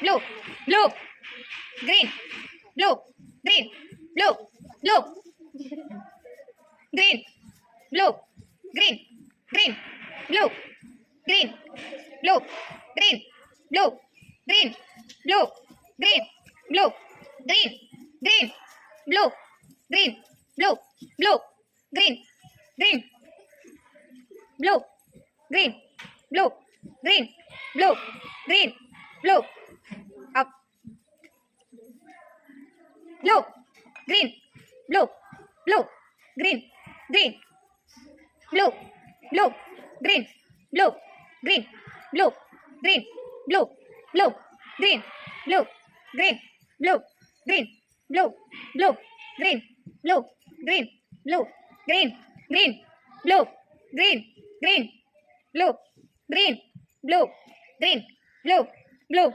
blue, blue, green, blue, green, blue, blue, green, blue, green, green, blue, green, blue, green, blue, green, blue, green, blue, green, green, blue, green, blue, blue, green, green, blue, green, blue, green, blue, green, blue, up, blue, green, blue, blue, green, green, blue, blue, green, blue, green, blue, green, blue, blue, green, blue, green, blue, green, blue, blue, green, blue, green, blue, green, green, blue, green, green, blue, green, blue, green, blue, blue,